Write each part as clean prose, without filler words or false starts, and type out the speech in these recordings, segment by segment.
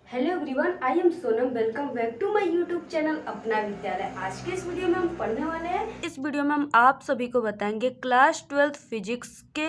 Hello everyone, I am Sonam. Welcome back to my YouTube channel Apna Vidyalaya. आज के इस video में हम पढ़ने वाले हैं। इस वीडियो में हम आप सभी को बताएंगे क्लास 12 फिजिक्स के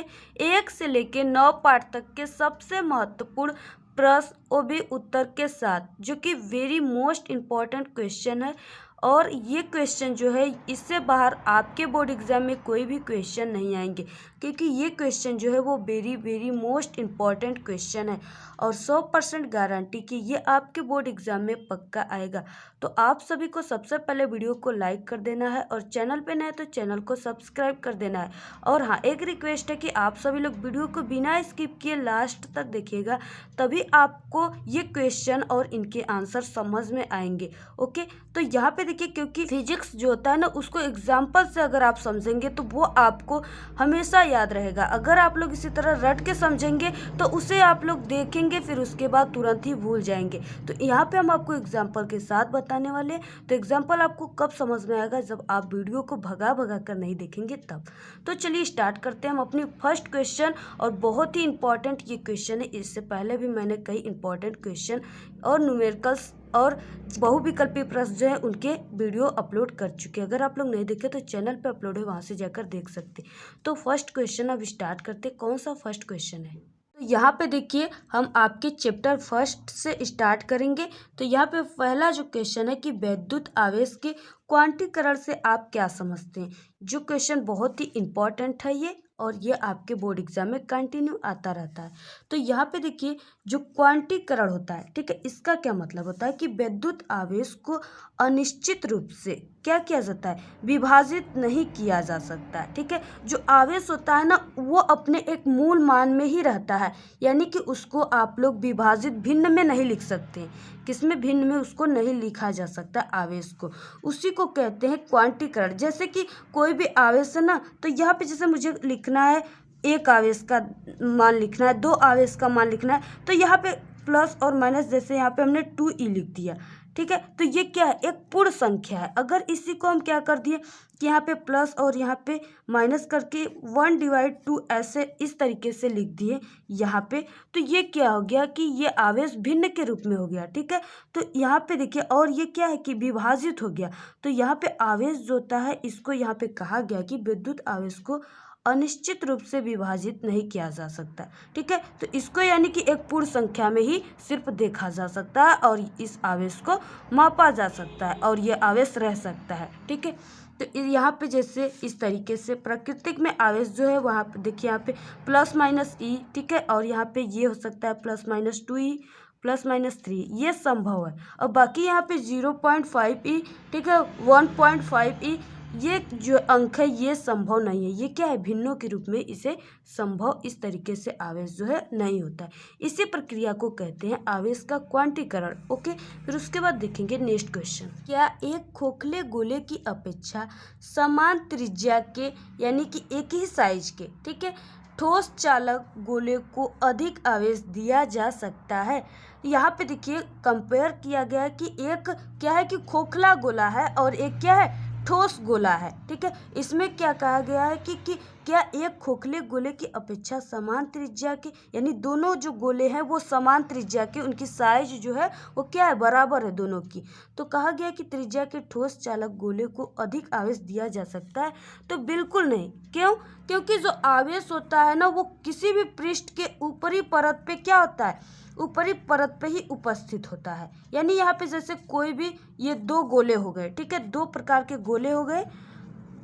1 से लेके 9 पार्ट तक के सबसे महत्वपूर्ण प्रश्न वो भी उत्तर के साथ, जो कि वेरी मोस्ट इम्पॉर्टेंट क्वेश्चन है। और ये क्वेश्चन जो है, इससे बाहर आपके बोर्ड एग्जाम में कोई भी क्वेश्चन नहीं आएंगे, क्योंकि ये क्वेश्चन जो है वो very very most important question है और 100% गारंटी कि ये आपके बोर्ड एग्जाम में पक्का आएगा। तो आप सभी को सबसे पहले वीडियो को लाइक कर देना है और चैनल पे नए तो चैनल को सब्सक्राइब कर देना है। और हाँ, एक रिक्वेस्ट है कि आप सभी लोग वीडियो को बिना स्किप किए लास्ट तक देखिएगा, तभी आपको ये क्वेश्चन और इनके आंसर समझ में आएंगे। ओके, तो यहाँ पे देखिए, क्योंकि फिजिक्स जो होता है ना, उसको एग्जाम्पल से अगर आप समझेंगे तो वो आपको हमेशा याद रहेगा। अगर आप लोग इसी तरह रट के समझेंगे तो उसे आप लोग देखेंगे, फिर उसके बाद तुरंत ही भूल जाएंगे। तो यहाँ पे हम आपको एग्जाम्पल के साथ बताने वाले हैं। तो एग्जाम्पल आपको कब समझ में आएगा? जब आप वीडियो को भगा भगा कर नहीं देखेंगे तब। तो चलिए स्टार्ट करते हैं हम अपनी फर्स्ट क्वेश्चन। और बहुत ही इंपॉर्टेंट ये क्वेश्चन है। इससे पहले भी मैंने कई इंपॉर्टेंट क्वेश्चन और न्यूमेरिकल्स और बहुविकल्पी प्रश्न जो है उनके वीडियो अपलोड कर चुके हैं। अगर आप लोग नहीं देखे तो चैनल पे अपलोड है, वहाँ से जाकर देख सकते। तो फर्स्ट क्वेश्चन अब स्टार्ट करते। कौन सा फर्स्ट क्वेश्चन है? तो यहाँ पे देखिए, हम आपके चैप्टर फर्स्ट से स्टार्ट करेंगे। तो यहाँ पे पहला जो क्वेश्चन है कि वैद्युत आवेश के क्वांटीकरण से आप क्या समझते हैं। जो क्वेश्चन बहुत ही इंपॉर्टेंट है ये, और ये आपके बोर्ड एग्जाम में कंटिन्यू आता रहता है। तो यहाँ पे देखिए, जो क्वांटीकरण होता है, ठीक है, इसका क्या मतलब होता है कि वैद्युत आवेश को अनिश्चित रूप से क्या किया जाता है, विभाजित नहीं किया जा सकता है। ठीक है, जो आवेश होता है ना, वो अपने एक मूल मान में ही रहता है, यानी कि उसको आप लोग विभाजित भिन्न में नहीं लिख सकते। किसमें? भिन्न में उसको नहीं लिखा जा सकता आवेश को। उसी को कहते हैं क्वांटीकरण। जैसे कि कोई भी आवेश है ना, तो यहाँ पे जैसे मुझे लिखना है, एक आवेश का मान लिखना है, दो आवेश का मान लिखना है, तो यहाँ पे प्लस और माइनस, जैसे यहाँ पे हमने 2e लिख दिया। ठीक है, तो ये क्या है? एक पूर्ण संख्या है। अगर इसी को हम क्या कर दिए कि यहाँ पे प्लस और यहाँ पे माइनस करके 1/2 ऐसे इस तरीके से लिख दिए यहाँ पे, तो ये क्या हो गया कि ये आवेश भिन्न के रूप में हो गया। ठीक है, तो यहाँ पे देखिए, और ये क्या है कि विभाजित हो गया। तो यहाँ पे आवेश जो होता है, इसको यहाँ पे कहा गया कि विद्युत आवेश को अनिश्चित रूप से विभाजित नहीं किया जा सकता। ठीक है, तो इसको यानी कि एक पूर्ण संख्या में ही सिर्फ देखा जा सकता है और इस आवेश को मापा जा सकता है और ये आवेश रह सकता है। ठीक है, तो यहाँ पे जैसे इस तरीके से प्राकृतिक में आवेश जो है, वहाँ पे देखिए, यहाँ पे प्लस माइनस ई, ठीक है, और यहाँ पे ये हो सकता है +-2e +-3, ये संभव है। और बाकी यहाँ पे 0.5e, ठीक है, 1.5e, ये जो अंक है ये संभव नहीं है। ये क्या है? भिन्नों के रूप में इसे संभव इस तरीके से आवेश जो है नहीं होता है। इसी प्रक्रिया को कहते हैं आवेश का क्वांटीकरण। ओके, फिर उसके बाद देखेंगे नेक्स्ट क्वेश्चन। क्या एक खोखले गोले की अपेक्षा समान त्रिज्या के, यानी कि एक ही साइज के, ठीक है, ठोस चालक गोले को अधिक आवेश दिया जा सकता है? यहाँ पे देखिए, कंपेयर किया गया है कि एक क्या है कि खोखला गोला है और एक क्या है, ठोस गोला है। ठीक है, इसमें क्या कहा गया है कि क्या एक खोखले गोले की अपेक्षा समान त्रिज्या के, यानी दोनों जो गोले हैं वो समान त्रिज्या के, उनकी साइज जो है वो क्या है, बराबर है दोनों की। तो कहा गया कि त्रिज्या के ठोस चालक गोले को अधिक आवेश दिया जा सकता है। तो बिल्कुल नहीं। क्यों? क्योंकि जो आवेश होता है ना, वो किसी भी पृष्ठ के ऊपरी परत पे क्या होता है, ऊपरी परत पे ही उपस्थित होता है। यानी यहाँ पे जैसे कोई भी, ये दो गोले हो गए, ठीक है, दो प्रकार के गोले हो गए।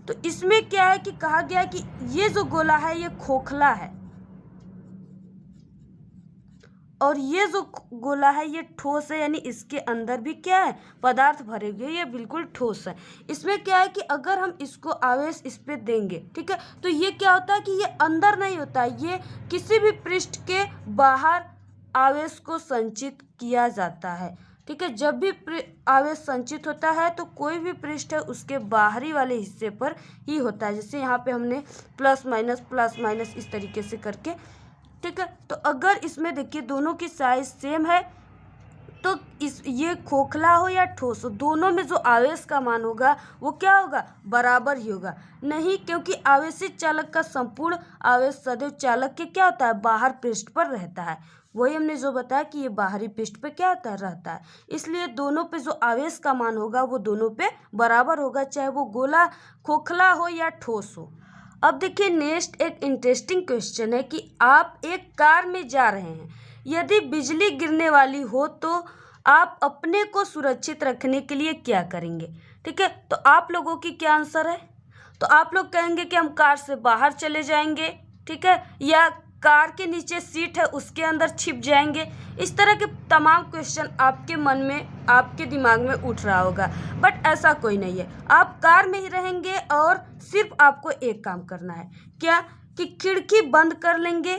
तो इसमें क्या है कि कहा गया कि ये जो गोला है ये खोखला है और ये जो गोला है ये ठोस है, यानी इसके अंदर भी क्या है, पदार्थ भरे हुए, ये बिल्कुल ठोस है। इसमें क्या है कि अगर हम इसको आवेश इस पे देंगे, ठीक है, तो ये क्या होता है कि ये अंदर नहीं होता है, ये किसी भी पृष्ठ के बाहर आवेश को संचित किया जाता है। ठीक है, जब भी आवेश संचित होता है तो कोई भी पृष्ठ है उसके बाहरी वाले हिस्से पर ही होता है। जैसे यहाँ पे हमने प्लस माइनस इस तरीके से करके, ठीक है, तो अगर इसमें देखिए दोनों की साइज सेम है, तो ये खोखला हो या ठोस हो, दोनों में जो आवेश का मान होगा वो क्या होगा, बराबर ही होगा। नहीं, क्योंकि आवेशित चालक का संपूर्ण आवेश सदैव चालक के क्या होता है, बाहर पृष्ठ पर रहता है। वही हमने जो बताया कि ये बाहरी पृष्ठ पे क्या होता है, रहता है। इसलिए दोनों पे जो आवेश का मान होगा वो दोनों पे बराबर होगा, चाहे वो गोला खोखला हो या ठोस हो। अब देखिए नेक्स्ट एक इंटरेस्टिंग क्वेश्चन है कि आप एक कार में जा रहे हैं, यदि बिजली गिरने वाली हो तो आप अपने को सुरक्षित रखने के लिए क्या करेंगे। ठीक है, तो आप लोगों की क्या आंसर है। तो आप लोग कहेंगे कि हम कार से बाहर चले जाएंगे, ठीक है, या कार के नीचे सीट है उसके अंदर छिप जाएंगे। इस तरह के तमाम क्वेश्चन आपके मन में, आपके दिमाग में उठ रहा होगा, बट ऐसा कोई नहीं है। आप कार में ही रहेंगे और सिर्फ आपको एक काम करना है, क्या कि खिड़की बंद कर लेंगे।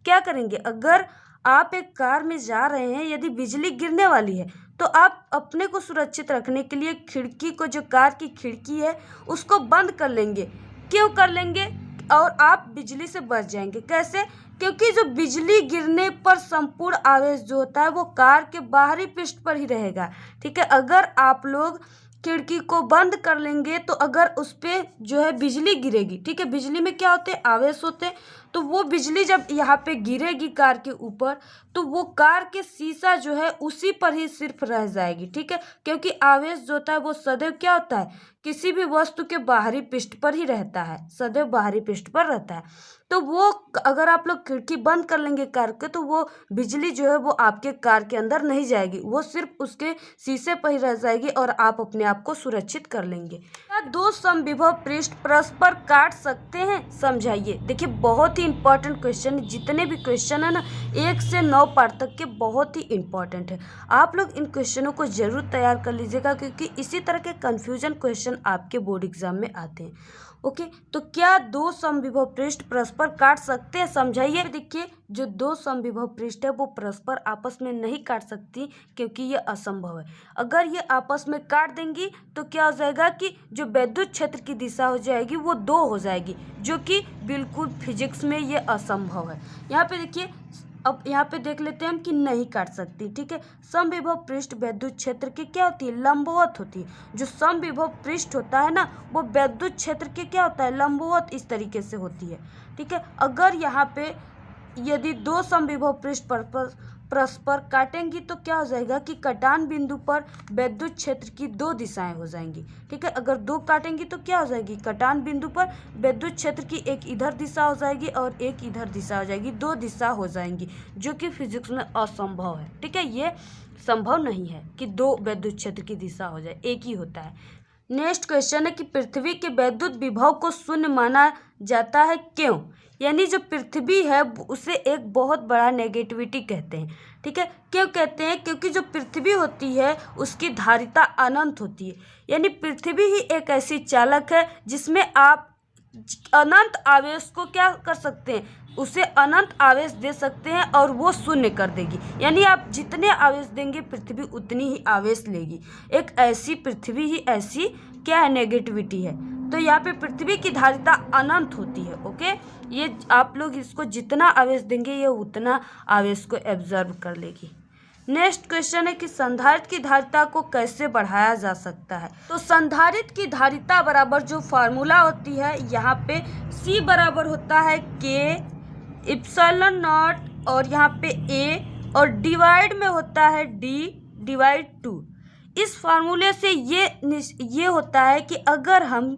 क्या करेंगे, अगर आप एक कार में जा रहे हैं, यदि बिजली गिरने वाली है तो आप अपने को सुरक्षित रखने के लिए खिड़की को, जो कार की खिड़की है उसको बंद कर लेंगे। क्यों कर लेंगे, और आप बिजली से बच जाएंगे। कैसे, क्योंकि जो बिजली गिरने पर संपूर्ण आवेश जो होता है वो कार के बाहरी पृष्ठ पर ही रहेगा। ठीक है, अगर आप लोग खिड़की को बंद कर लेंगे तो अगर उस पर जो है बिजली गिरेगी, ठीक है, बिजली में क्या होते हैं, आवेश होते हैं, तो वो बिजली जब यहाँ पे गिरेगी कार के ऊपर तो वो कार के शीशा जो है उसी पर ही सिर्फ रह जाएगी। ठीक है, क्योंकि आवेश जो होता है वो सदैव क्या होता है, किसी भी वस्तु के बाहरी पृष्ठ पर ही रहता है, सदैव बाहरी पृष्ठ पर रहता है। तो वो अगर आप लोग खिड़की बंद कर लेंगे कार के तो वो बिजली जो है वो आपके कार के अंदर नहीं जाएगी, वो सिर्फ उसके शीशे पर ही रह जाएगी और आप अपने आप को सुरक्षित कर लेंगे। क्या दो समविभव पृष्ठ परस्पर काट सकते हैं, समझाइए। देखिए बहुत ही इंपॉर्टेंट क्वेश्चन, जितने भी क्वेश्चन है ना 1 से 9 पार्ट तक के बहुत ही इंपॉर्टेंट है। आप लोग इन क्वेश्चनों को जरूर तैयार कर लीजिएगा, क्योंकि इसी तरह के कंफ्यूजन क्वेश्चन आपके बोर्ड एग्जाम में आते हैं। ओके, तो क्या दो समविभव पृष्ठ परस्पर काट सकते हैं, समझाइए। देखिए जो दो समविभव पृष्ठ है वो परस्पर आपस में नहीं काट सकती, क्योंकि ये असंभव है। अगर ये आपस में काट देंगी तो क्या हो जाएगा कि जो विद्युत क्षेत्र की दिशा हो जाएगी वो 2 हो जाएगी, जो कि बिल्कुल फिजिक्स में ये असंभव है। यहाँ पे देखिए, अब यहाँ पे देख लेते हैं हम कि नहीं काट सकती। ठीक है, समविभव पृष्ठ विद्युत क्षेत्र की क्या होती है, लंबवत होती है। जो समविभव पृष्ठ होता है ना वो विद्युत क्षेत्र के क्या होता है, लंबवत इस तरीके से होती है। ठीक है, अगर यहाँ पे यदि दो समविभव पृष्ठ परस्पर काटेंगी तो क्या हो जाएगा कि कटान बिंदु पर विद्युत क्षेत्र की 2 दिशाएं हो जाएंगी। ठीक है, अगर 2 काटेंगी तो क्या हो जाएगी, कटान बिंदु पर विद्युत क्षेत्र की एक इधर दिशा हो जाएगी और एक इधर दिशा हो जाएगी, 2 दिशा हो जाएंगी, जो कि फिजिक्स में असंभव है। ठीक है, ये संभव नहीं है कि 2 विद्युत क्षेत्र की दिशा हो जाए, एक ही होता है। नेक्स्ट क्वेश्चन है कि पृथ्वी के विद्युत विभव को शून्य माना जाता है, क्यों। यानी जो पृथ्वी है उसे एक बहुत बड़ा नेगेटिविटी कहते हैं। ठीक है, क्यों कहते हैं, क्योंकि जो पृथ्वी होती है उसकी धारिता अनंत होती है। यानी पृथ्वी ही एक ऐसी चालक है जिसमें आप अनंत आवेश को क्या कर सकते हैं, उसे अनंत आवेश दे सकते हैं और वो शून्य कर देगी। यानी आप जितने आवेश देंगे पृथ्वी उतनी ही आवेश लेगी। एक ऐसी पृथ्वी ही ऐसी क्या है, नेगेटिविटी है। तो यहाँ पे पृथ्वी की धारिता अनंत होती है। ओके, ये आप लोग इसको जितना आवेश देंगे ये उतना आवेश को एब्जॉर्ब कर लेगी। नेक्स्ट क्वेश्चन है कि संधारित्र की धारिता को कैसे बढ़ाया जा सकता है। तो संधारित्र की धारिता बराबर जो फार्मूला होती है, यहाँ पे C बराबर होता है K इप्सिलॉन नॉट और यहाँ पे A और डिवाइड में होता है D डिवाइड 2। इस फार्मूले से ये होता है कि अगर हम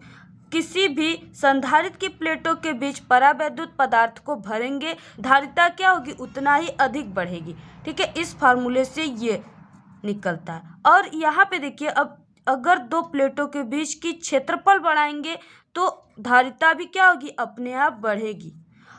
किसी भी संधारित्र की प्लेटों के बीच परावैद्युत पदार्थ को भरेंगे, धारिता क्या होगी, उतना ही अधिक बढ़ेगी। ठीक है, इस फार्मूले से ये निकलता है। और यहाँ पे देखिए, अब अगर 2 प्लेटों के बीच की क्षेत्रफल बढ़ाएंगे तो धारिता भी क्या होगी, अपने आप बढ़ेगी।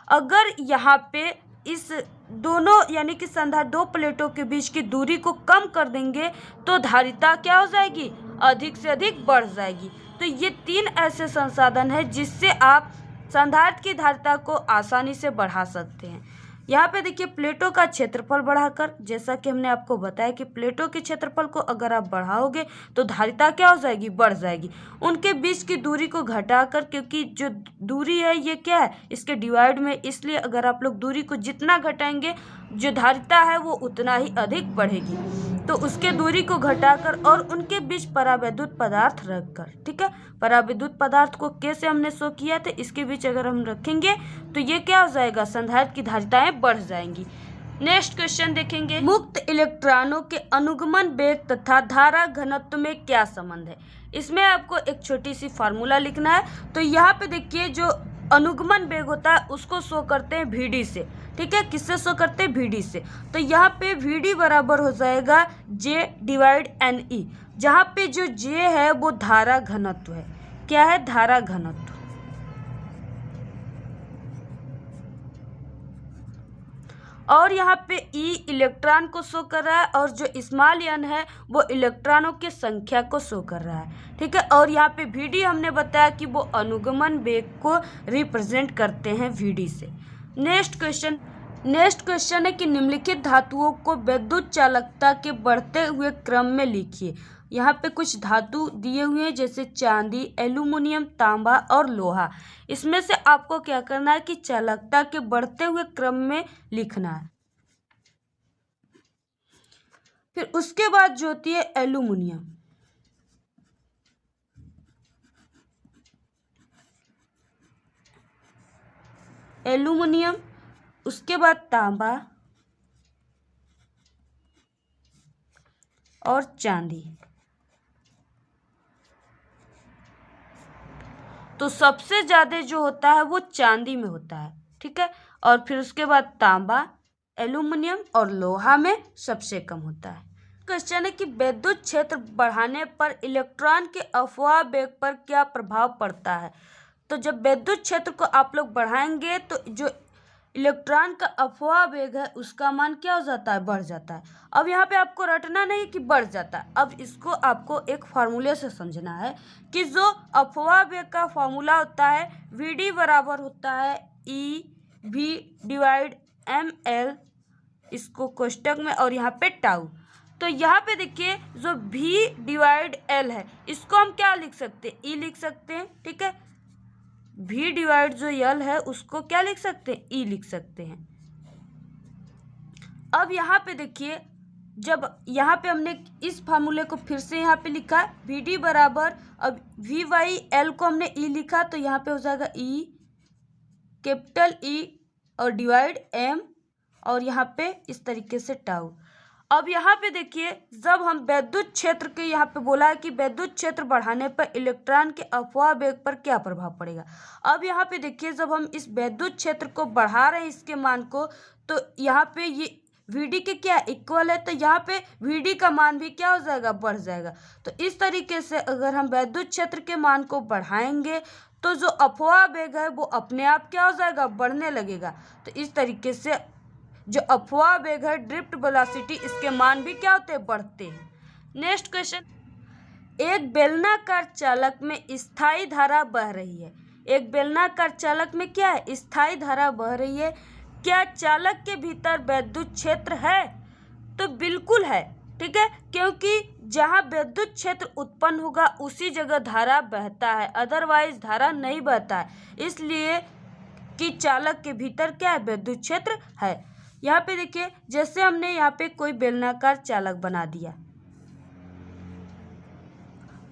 अगर यहाँ पे इस दोनों यानी कि संधारित्र 2 प्लेटों के बीच की दूरी को कम कर देंगे तो धारिता क्या हो जाएगी, अधिक से अधिक बढ़ जाएगी। तो ये 3 ऐसे संसाधन हैं जिससे आप संधारित्र की धारिता को आसानी से बढ़ा सकते हैं। यहाँ पे देखिए प्लेटों का क्षेत्रफल बढ़ाकर, जैसा कि हमने आपको बताया कि प्लेटों के क्षेत्रफल को अगर आप बढ़ाओगे तो धारिता क्या हो जाएगी, बढ़ जाएगी। उनके बीच की दूरी को घटाकर, क्योंकि जो दूरी है ये क्या है, इसके डिवाइड में, इसलिए अगर आप लोग दूरी को जितना घटाएंगे जो धारिता है वो उतना ही अधिक बढ़ेगी। तो उसके दूरी को घटाकर और उनके बीच परावैद्युत पदार्थ रखकर, ठीक है, परावैद्युत पदार्थ को कैसे हमने शो किया था, इसके बीच अगर हम रखेंगे तो ये क्या हो जाएगा, संधारित्र की धारिताएं बढ़ जाएंगी। नेक्स्ट क्वेश्चन देखेंगे, मुक्त इलेक्ट्रॉनों के अनुगमन वेग तथा धारा घनत्व में क्या संबंध है। इसमें आपको एक छोटी सी फार्मूला लिखना है। तो यहाँ पे देखिए जो अनुगमन वेग होता है उसको शो करते हैं VD से, ठीक है। किससे शो करते हैं? VD से। तो यहाँ पे VD बराबर हो जाएगा J/NE, जहाँ पे जो J है वो धारा घनत्व है। क्या है? धारा घनत्व। और यहाँ पे E इलेक्ट्रॉन को शो कर रहा है और जो स्मॉल n है वो इलेक्ट्रॉनों की संख्या को शो कर रहा है, ठीक है। और यहाँ पे VD हमने बताया कि वो अनुगमन वेग को रिप्रेजेंट करते हैं VD से। नेक्स्ट क्वेश्चन है कि निम्नलिखित धातुओं को विद्युत चालकता के बढ़ते हुए क्रम में लिखिए। यहाँ पे कुछ धातु दिए हुए हैं जैसे चांदी, एल्यूमिनियम, तांबा और लोहा। इसमें से आपको क्या करना है कि चालकता के बढ़ते हुए क्रम में लिखना है। फिर उसके बाद जो होती है एल्यूमिनियम, उसके बाद तांबा और चांदी। तो सबसे ज्यादा जो होता है वो चांदी में होता है, ठीक है। और फिर उसके बाद तांबा, एल्यूमिनियम और लोहा में सबसे कम होता है। क्वेश्चन है कि विद्युत क्षेत्र बढ़ाने पर इलेक्ट्रॉन के अफवाह वेग पर क्या प्रभाव पड़ता है। तो जब विद्युत क्षेत्र को आप लोग बढ़ाएंगे तो जो इलेक्ट्रॉन का अफवाह वेग है उसका मान क्या हो जाता है? बढ़ जाता है। अब यहाँ पे आपको रटना नहीं कि बढ़ जाता है, अब इसको आपको एक फार्मूले से समझना है कि जो अफवाह वेग का फार्मूला होता है VD बराबर होता है EV/ml, इसको कोष्टक में, और यहाँ पे टाउ। तो यहाँ पे देखिए जो V/L है इसको हम क्या लिख सकते हैं? E लिख सकते हैं, ठीक है। V/ जो L है उसको क्या लिख सकते हैं? E लिख सकते हैं। अब यहाँ पे देखिए जब यहाँ पे हमने इस फार्मूले को फिर से यहाँ पे लिखा VD बराबर, अब V/L को हमने E लिखा तो यहाँ पे हो जाएगा E, कैपिटल E और डिवाइड M, और यहाँ पे इस तरीके से टाउ। अब यहाँ पे देखिए जब हम विद्युत क्षेत्र के यहाँ पे बोला है कि विद्युत क्षेत्र बढ़ाने पर इलेक्ट्रॉन के अफवाह वेग पर क्या प्रभाव पड़ेगा। अब यहाँ पे देखिए जब हम इस विद्युत क्षेत्र को बढ़ा रहे हैं इसके मान को, तो यहाँ पे ये VD के क्या इक्वल है, तो यहाँ पे VD का मान भी क्या हो जाएगा? बढ़ जाएगा। तो इस तरीके से अगर हम विद्युत क्षेत्र के मान को बढ़ाएंगे तो जो अफवाह वेग है वो अपने आप क्या हो जाएगा? बढ़ने लगेगा। तो इस तरीके से जो अफवाह वेग है ड्रिफ्ट वेलोसिटी, इसके मान भी क्या होते हैं? बढ़ते हैं। नेक्स्ट क्वेश्चन, एक बेलनाकार चालक में स्थायी धारा बह रही है। एक बेलनाकार चालक में क्या है? स्थायी धारा बह रही है। क्या चालक के भीतर विद्युत क्षेत्र है? तो बिल्कुल है, ठीक है, क्योंकि जहाँ विद्युत क्षेत्र उत्पन्न होगा उसी जगह धारा बहता है, अदरवाइज धारा नहीं बहता है। इसलिए कि चालक के भीतर क्या है? विद्युत क्षेत्र है। यहाँ पे देखिए जैसे हमने यहाँ पे कोई बेलनाकार चालक बना दिया,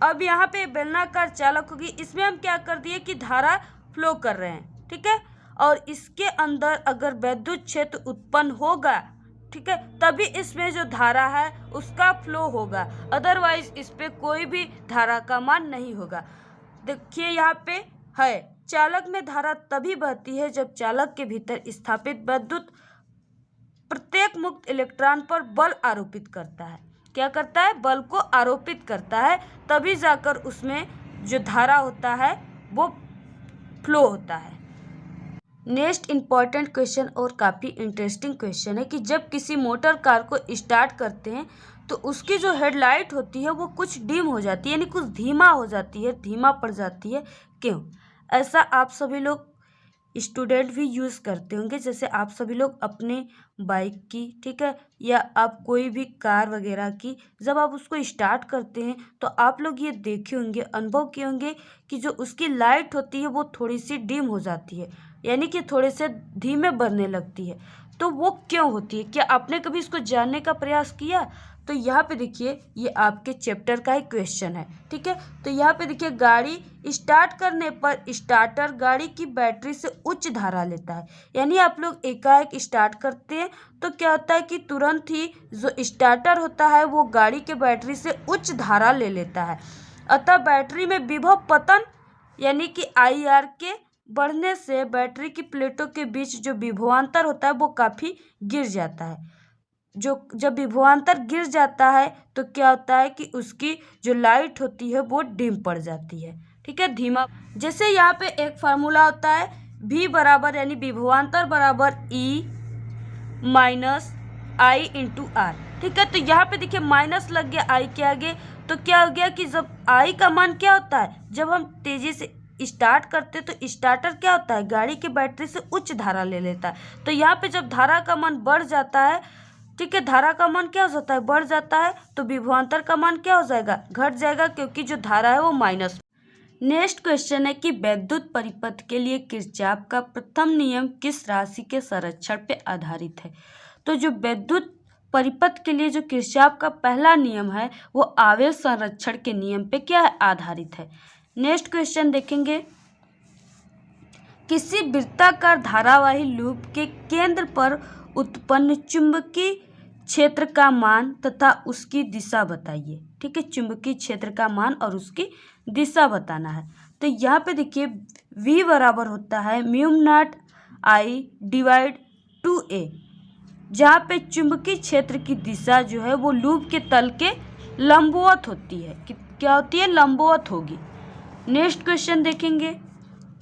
अब यहाँ पे बेलनाकार चालक होगी, इसमें हम क्या कर दिए कि धारा फ्लो कर रहे हैं, ठीक है। और इसके अंदर अगर विद्युत क्षेत्र उत्पन्न होगा, ठीक है, तभी इसमें जो धारा है उसका फ्लो होगा, अदरवाइज इस पे कोई भी धारा का मान नहीं होगा। देखिए यहाँ पे है चालक में धारा तभी बहती है जब चालक के भीतर स्थापित विद्युत प्रत्येक मुक्त इलेक्ट्रॉन पर बल आरोपित करता है। क्या करता है? बल को आरोपित करता है, तभी जाकर उसमें जो धारा होता है वो फ्लो होता है। नेक्स्ट इम्पॉर्टेंट क्वेश्चन और काफ़ी इंटरेस्टिंग क्वेश्चन है कि जब किसी मोटर कार को स्टार्ट करते हैं तो उसकी जो हेडलाइट होती है वो कुछ डिम हो जाती है, यानी कुछ धीमा हो जाती है, धीमा पड़ जाती है। क्यों? ऐसा आप सभी लोग स्टूडेंट भी यूज़ करते होंगे, जैसे आप सभी लोग अपने बाइक की, ठीक है, या आप कोई भी कार वगैरह की जब आप उसको स्टार्ट करते हैं तो आप लोग ये देखे होंगे, अनुभव किए होंगे कि जो उसकी लाइट होती है वो थोड़ी सी डिम हो जाती है, यानी कि थोड़े से धीमे बढ़ने लगती है। तो वो क्यों होती है? क्या आपने कभी इसको जानने का प्रयास किया? तो यहाँ पे देखिए ये आपके चैप्टर का ही क्वेश्चन है, ठीक है। तो यहाँ पे देखिए गाड़ी स्टार्ट करने पर स्टार्टर गाड़ी की बैटरी से उच्च धारा लेता है। यानी आप लोग एकाएक स्टार्ट करते हैं तो क्या होता है कि तुरंत ही जो स्टार्टर होता है वो गाड़ी के बैटरी से उच्च धारा ले लेता है। अतः बैटरी में विभव पतन यानी कि IR के बढ़ने से बैटरी की प्लेटों के बीच जो विभवांतर होता है वो काफ़ी गिर जाता है। जब विभवांतर गिर जाता है तो क्या होता है कि उसकी जो लाइट होती है वो डिम पड़ जाती है, ठीक है, धीमा। जैसे यहाँ पे एक फार्मूला होता है V बराबर यानी विभवांतर बराबर E minus I into R, ठीक है। तो यहाँ पे देखिए माइनस लग गया I के आगे, तो क्या हो गया कि जब I का मान क्या होता है, जब हम तेजी से स्टार्ट करते तो स्टार्टर क्या होता है, गाड़ी की बैटरी से उच्च धारा ले लेता है। तो यहाँ पे जब धारा का मान बढ़ जाता है, ठीक है, धारा का मान क्या हो जाता है, बढ़ जाता है, तो विभवांतर का मान क्या हो जाएगा, घट जाएगा, क्योंकि जो धारा है वो माइनस। नेक्स्ट क्वेश्चन है कि वैद्युत परिपथ के लिए किरचॉफ का प्रथम नियम किस राशि के संरक्षण पे आधारित है। तो जो वैद्युत परिपथ के लिए जो किरचॉफ का पहला नियम है वो आवेश संरक्षण के नियम पे क्या है, आधारित है। नेक्स्ट क्वेश्चन देखेंगे, किसी वृत्ताकार धारावाही लूप के केंद्र पर उत्पन्न चुंबकीय क्षेत्र का मान तथा उसकी दिशा बताइए, ठीक है, चुंबकीय क्षेत्र का मान और उसकी दिशा बताना है। तो यहाँ पे देखिए V बराबर होता है μ0 I डिवाइड 2a, जहाँ पे चुंबकीय क्षेत्र की दिशा जो है वो लूप के तल के लंबवत होती है, क्या होती है, लंबवत होगी। नेक्स्ट क्वेश्चन देखेंगे,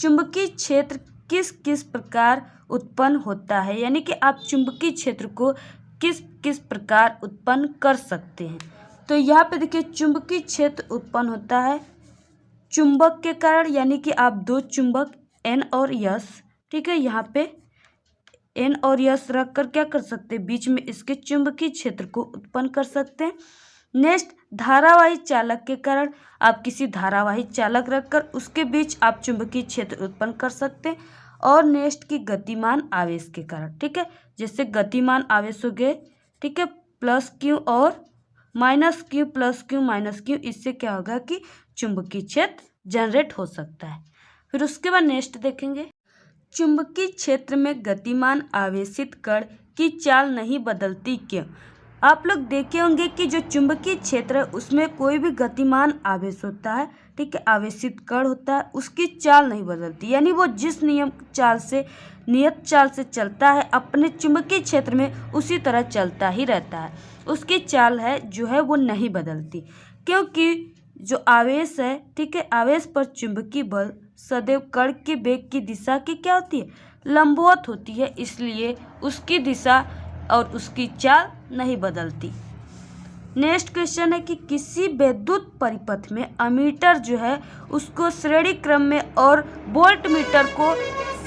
चुंबकीय क्षेत्र किस किस प्रकार उत्पन्न होता है, यानी कि आप चुंबकीय क्षेत्र को किस किस प्रकार उत्पन्न कर सकते हैं। तो यहाँ पे देखिए चुंबकीय क्षेत्र उत्पन्न होता है चुंबक के कारण, यानी कि आप दो चुंबक N और S, ठीक है, यहाँ पे N और S रख कर क्या कर सकते हैं, बीच में इसके चुंबकीय क्षेत्र को उत्पन्न कर सकते हैं। नेक्स्ट धारावाही चालक के कारण, आप किसी धारावाही चालक रखकर उसके बीच आप चुंबकीय क्षेत्र उत्पन्न कर सकते हैं। और नेक्स्ट की गतिमान आवेश के कारण, ठीक है, जैसे गतिमान आवेश हो गए, ठीक है, प्लस Q और minus Q, plus Q minus Q, इससे क्या होगा कि चुंबकीय क्षेत्र जनरेट हो सकता है। फिर उसके बाद नेक्स्ट देखेंगे, चुंबकीय क्षेत्र में गतिमान आवेशित कण की चाल नहीं बदलती क्यों। आप लोग देखे होंगे कि जो चुंबकीय क्षेत्र है उसमें कोई भी गतिमान आवेश होता है, ठीक है, आवेशित कण होता है, उसकी चाल नहीं बदलती, यानी वो जिस नियत चाल से चलता है अपने चुंबकीय क्षेत्र में उसी तरह चलता ही रहता है, उसकी चाल है जो है वो नहीं बदलती, क्योंकि जो आवेश है, ठीक है, आवेश पर चुंबकीय बल सदैव कण के वेग की दिशा की क्या होती है, लंबवत होती है, इसलिए उसकी दिशा और उसकी चाल नहीं बदलती। नेक्स्ट क्वेश्चन है कि किसी वैद्युत परिपथ में अमीटर जो है उसको श्रेणी क्रम में और वोल्ट मीटर को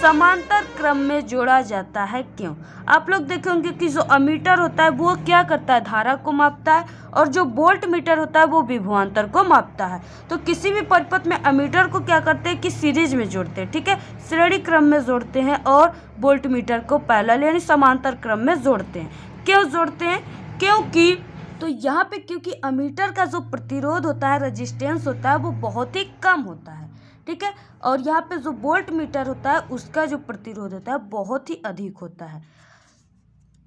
समांतर क्रम में जोड़ा जाता है क्यों। आप लोग देखेंगे कि जो अमीटर होता है वो क्या करता है, धारा को मापता है, और जो वोल्ट मीटर होता है वो विभवांतर को मापता है। तो किसी भी परिपथ में अमीटर को क्या करते हैं कि सीरीज में जोड़ते हैं, ठीक है, श्रेणी क्रम में जोड़ते हैं, और वोल्ट मीटर को पैरेलल यानी समांतर क्रम में जोड़ते हैं। क्यों जोड़ते हैं, क्योंकि तो यहाँ पे क्योंकि अमीटर का जो प्रतिरोध होता है, रेजिस्टेंस होता है, वो बहुत ही कम होता है, ठीक है, और यहाँ पे जो वोल्ट मीटर होता है उसका जो प्रतिरोध होता है बहुत ही अधिक होता है,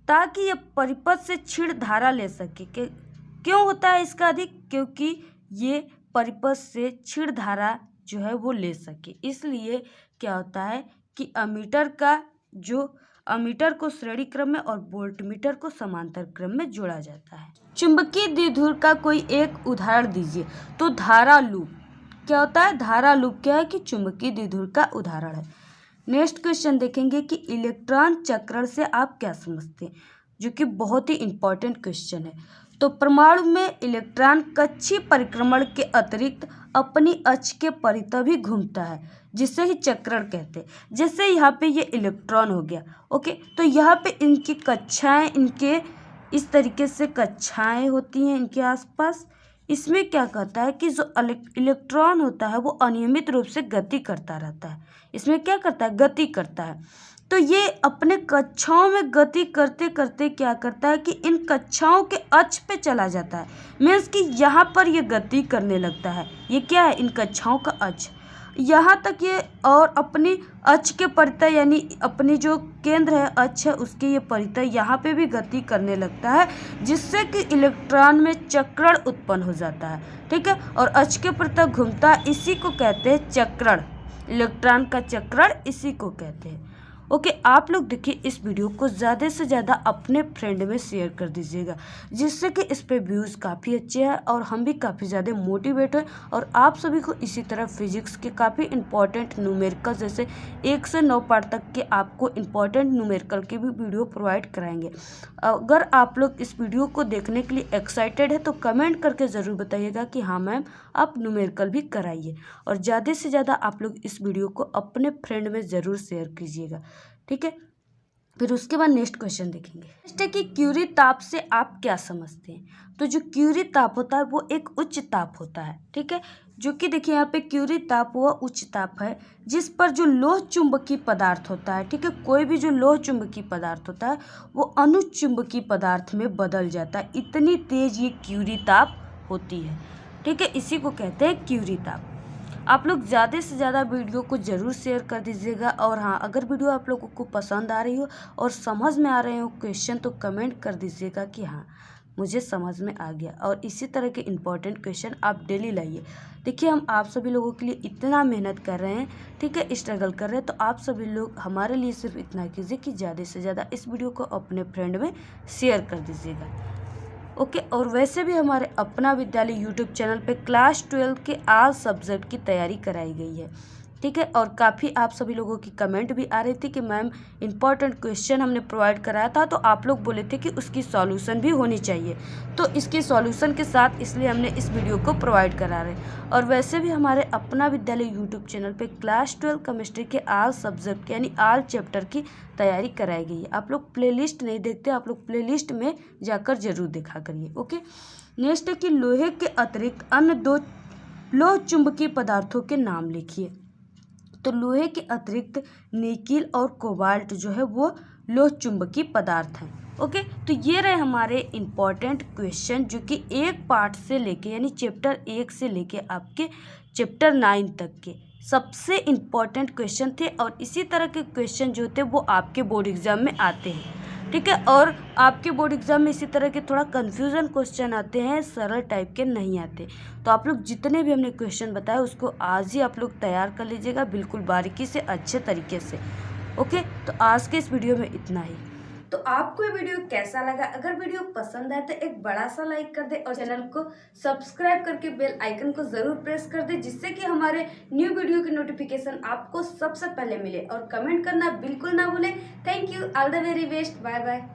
ताकि ये परिपथ से क्षीण धारा ले सके। क्यों होता है इसका अधिक, क्योंकि ये परिपथ से क्षीण धारा जो है वो ले सके, इसलिए क्या होता है कि अमीटर को श्रेणी क्रम में और वोल्ट मीटर को समांतर क्रम में जोड़ा जाता है। चुंबकीय द्विध्रुव का कोई एक उदाहरण दीजिए। तो धारा लूप क्या होता है, धारा लूप क्या है कि चुंबकीय द्विध्रुव का उदाहरण है। नेक्स्ट क्वेश्चन देखेंगे कि इलेक्ट्रॉन चक्रण से आप क्या समझते हैं, जो कि बहुत ही इंपॉर्टेंट क्वेश्चन है। तो परमाणु में इलेक्ट्रॉन कक्षीय परिक्रमण के अतिरिक्त अपनी अक्ष के परितः भी घूमता है, जिसे ही चक्रण कहते हैं। जैसे यहाँ पे ये इलेक्ट्रॉन हो गया, ओके, तो यहाँ पे इनकी कक्षाएं, इनके इस तरीके से कक्षाएं होती हैं इनके आसपास। इसमें क्या कहता है कि जो इलेक्ट्रॉन होता है वो अनियमित रूप से गति करता रहता है। इसमें क्या करता है, गति करता है। तो ये अपने कक्षाओं में गति करते करते क्या करता है कि इन कक्षाओं के अक्ष पे चला जाता है। मीन्स कि यहाँ पर ये गति करने लगता है। ये क्या है? इन कक्षाओं का अक्ष, यहाँ तक ये, और अपनी अक्ष के परितः यानी अपनी जो केंद्र है अक्ष है उसके ये परितः यहाँ पे भी गति करने लगता है, जिससे कि इलेक्ट्रॉन में चक्रण उत्पन्न हो जाता है। ठीक है, और अक्ष के परितः घूमता है, इसी को कहते हैं चक्रण। इलेक्ट्रॉन का चक्रण इसी को कहते हैं। ओके, आप लोग देखिए इस वीडियो को ज़्यादा से ज़्यादा अपने फ्रेंड में शेयर कर दीजिएगा, जिससे कि इस पे व्यूज़ काफ़ी अच्छे हैं और हम भी काफ़ी ज़्यादा मोटिवेट हैं और आप सभी को इसी तरह फिजिक्स के काफ़ी इंपॉर्टेंट न्यूमेरिकल जैसे 1 से 9 पार्ट तक के आपको इंपॉर्टेंट न्यूमेरिकल के भी वीडियो प्रोवाइड कराएंगे। अगर आप लोग इस वीडियो को देखने के लिए एक्साइटेड है तो कमेंट करके ज़रूर बताइएगा कि हाँ मैम आप न्यूमेरिकल भी कराइए, और ज़्यादा से ज़्यादा आप लोग इस वीडियो को अपने फ्रेंड में ज़रूर शेयर कीजिएगा। ठीक है, फिर उसके बाद नेक्स्ट क्वेश्चन देखेंगे। नेक्स्ट है कि क्यूरी ताप से आप क्या समझते हैं? तो जो क्यूरी ताप होता है वो एक उच्च ताप होता है। ठीक है, जो कि देखिए यहाँ पे क्यूरी ताप वो उच्च ताप है जिस पर जो लोह चुंबकीय पदार्थ होता है, ठीक है, कोई भी जो लोह चुंबकीय पदार्थ होता है वो अनुचुंबकीय पदार्थ में बदल जाता है। इतनी तेज ये क्यूरी ताप होती है। ठीक है, इसी को कहते हैं क्यूरी ताप। आप लोग ज़्यादा से ज़्यादा वीडियो को ज़रूर शेयर कर दीजिएगा, और हाँ अगर वीडियो आप लोगों को पसंद आ रही हो और समझ में आ रहे हो क्वेश्चन तो कमेंट कर दीजिएगा कि हाँ मुझे समझ में आ गया, और इसी तरह के इम्पोर्टेंट क्वेश्चन आप डेली लाइए। देखिए हम आप सभी लोगों के लिए इतना मेहनत कर रहे हैं, ठीक है, स्ट्रगल कर रहे हैं, तो आप सभी लोग हमारे लिए सिर्फ इतना कीजिए कि ज़्यादा से ज़्यादा इस वीडियो को अपने फ्रेंड में शेयर कर दीजिएगा। ओके, और वैसे भी हमारे अपना विद्यालय यूट्यूब चैनल पे क्लास 12 के आल सब्जेक्ट की तैयारी कराई गई है। ठीक है, और काफ़ी आप सभी लोगों की कमेंट भी आ रही थी कि मैम इंपॉर्टेंट क्वेश्चन हमने प्रोवाइड कराया था तो आप लोग बोले थे कि उसकी सॉल्यूशन भी होनी चाहिए, तो इसकी सॉल्यूशन के साथ इसलिए हमने इस वीडियो को प्रोवाइड करा रहे हैं। और वैसे भी हमारे अपना विद्यालय यूट्यूब चैनल पे क्लास 12 केमिस्ट्री के आल सब्जेक्ट यानी आल चैप्टर की तैयारी कराई गई है। आप लोग प्लेलिस्ट नहीं देखते, आप लोग प्लेलिस्ट में जाकर जरूर देखा करिए। ओके, नेक्स्ट है कि लोहे के अतिरिक्त अन्य 2 लोह चुंबकीय पदार्थों के नाम लिखिए। तो लोहे के अतिरिक्त निकिल और कोबाल्ट जो है वो लोह चुंबकीय पदार्थ हैं। ओके, तो ये रहे हमारे इम्पॉर्टेंट क्वेश्चन जो कि एक पार्ट से लेके यानी चैप्टर 1 से लेके आपके चैप्टर 9 तक के सबसे इम्पॉर्टेंट क्वेश्चन थे, और इसी तरह के क्वेश्चन जो थे वो आपके बोर्ड एग्जाम में आते हैं। ठीक है, और आपके बोर्ड एग्जाम में इसी तरह के थोड़ा कन्फ्यूज़न क्वेश्चन आते हैं, सरल टाइप के नहीं आते। तो आप लोग जितने भी हमने क्वेश्चन बताए उसको आज ही आप लोग तैयार कर लीजिएगा बिल्कुल बारीकी से, अच्छे तरीके से। ओके, तो आज के इस वीडियो में इतना ही। तो आपको ये वीडियो कैसा लगा? अगर वीडियो पसंद आए तो एक बड़ा सा लाइक कर दे और चैनल को सब्सक्राइब करके बेल आइकन को ज़रूर प्रेस कर दे, जिससे कि हमारे न्यू वीडियो की नोटिफिकेशन आपको सबसे पहले मिले, और कमेंट करना बिल्कुल ना भूलें। Thank you, all the very best, bye bye.